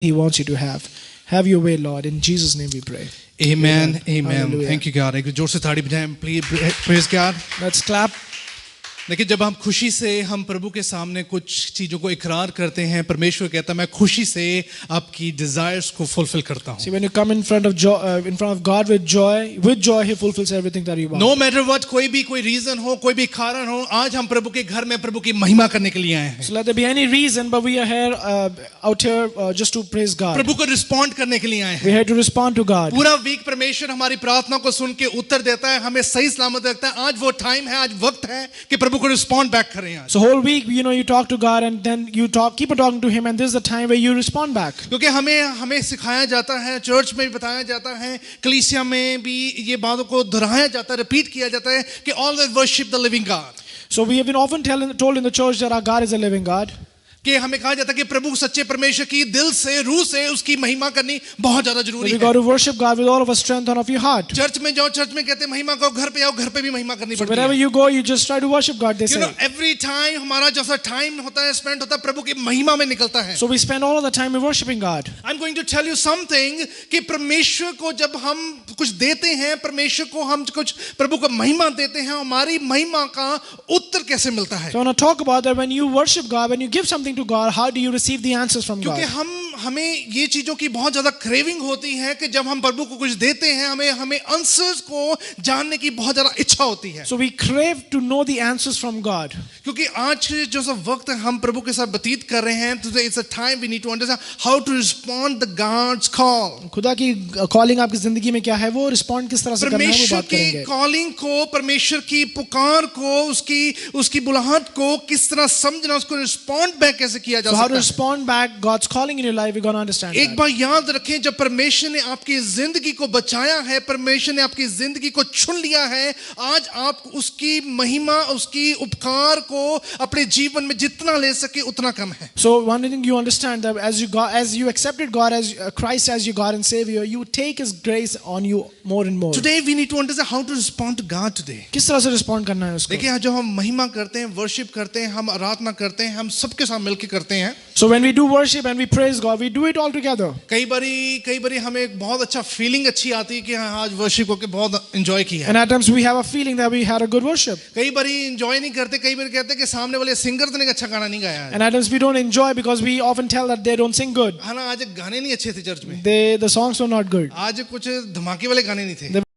He wants you to have. Have your way, Lord. In Jesus' name we pray. Amen. Amen. Hallelujah. Thank you, God. एक जोर से ताड़ी बजाएं. Please praise God. Let's clap. देखिए जब हम खुशी से हम प्रभु के सामने कुछ चीजों को इकरार करते हैं, परमेश्वर कहता है मैं खुशी से आपकी डिजायर्स को फुलफिल करता हूं. See, when you come in front of God with joy He fulfills everything that you want. No matter what, कोई रीजन हो, कोई भी कारण हो, आज हम प्रभु के घर में प्रभु की महिमा करने के लिए आए हैं. So let there be any reason, but we are here, out here, just to praise God. प्रभु को रिस्पॉन्ड करने के लिए आए हैं. We're here to respond to God. पूरा वीक परमेश्वर हमारी प्रार्थना को सुन के उत्तर देता है, हमें सही सलामत रखता है. आज वो टाइम है, आज वक्त है कि प्रभु को रिस्पॉन्ड बैक करें. आज So whole week, you talk to God and then keep on talking to Him, and this is the time where you respond back. क्योंकि हमें सिखाया जाता है, चर्च में भी बताया जाता है, कलीसिया में भी ये बातों को दोहराया जाता है, रिपीट किया जाता है कि always worship the living God. So we have been often told in the church that our God is a living God. कि हमें कहा जाता है कि प्रभु सच्चे परमेश्वर की दिल से, रूह से उसकी महिमा करनी बहुत ज्यादा जरूरी We है. got to worship God with all of our strength and of your heart. Church में जाओ, चर्च में कहते हैं महिमा करो, घर पे आओ, घर पे भी महिमा करनी So पड़ती wherever है. you go, you just try to worship God, they say. Every time हमारा जैसा टाइम होता है, स्पेंड होता है, प्रभु की महिमा में निकलता है. So we spend all of the time in worshiping God. I'm going to tell you something कि परमेश्वर को जब हम कुछ देते हैं, परमेश्वर को हम कुछ प्रभु को महिमा देते हैं, हमारी महिमा का उत्तर कैसे मिलता है. So I want to talk about that. When you worship God, when you give something to God, how do you receive the answers from God? क्योंकि हमें ये चीजों की बहुत ज्यादा क्रेविंग होती है कि जब हम प्रभु को कुछ देते हैं, हमें आंसर्स को जानने की बहुत ज्यादा इच्छा होती है. So we crave to know the answers from God. क्योंकि आज जो सब वक्त हम प्रभु के साथ व्यतीत कर रहे हैं, तो it's a time we need to understand how to respond the God's call. खुदा की कॉलिंग आपकी जिंदगी में क्या है, वो रिस्पॉन्ड किस तरह से करना है, वो परमेश्वर बात की करेंगे. कॉलिंग को, परमेश्वर की पुकार को, उसकी बुलाहट को किस तरह समझना, उसको रिस्पॉन्ड बैक कैसे किया जा So how to सकता है. respond back God's calling in your life, we're going to understand एक that. बार याद रखें, जब परमेश्वर ने आपकी जिंदगी को बचाया है, परमेश्वर ने आपकी जिंदगी को चुन लिया है, आज आप उसकी महिमा, उसकी उपकार को अपने जीवन में जितना ले सके उतना कम है. So one thing you understand that as you accepted God as Christ as your God and Savior, you take His grace on you more and more. Today we need to understand how to respond to God today. किस तरह से respond करना है उसको. देखिए, जो हम महिमा करते हैं, वर्शिप करते हैं, हम आराधना करते हैं, हम सबके साथ मिलकर करते हैं. So when we do worship and we praise God, we do it all together. कई बारी हमें एक बहुत अच्छा फीलिंग अच्छी आती है कि हाँ, आज वर्शिप करके बहुत एंजॉय किया. And at times we have a feeling that we had a good worship. कई बारी एंजॉय नहीं करते, कई बार कहते हैं कि सामने वाले सिंगर ने अच्छा गाना नहीं गाया है. And at times we don't enjoy because we often tell that they don't sing good. हाँ ना, आज गाने नहीं अच्छे थे चर्च में, The songs were not good. आज कुछ धमाके वाले गाने नहीं थे.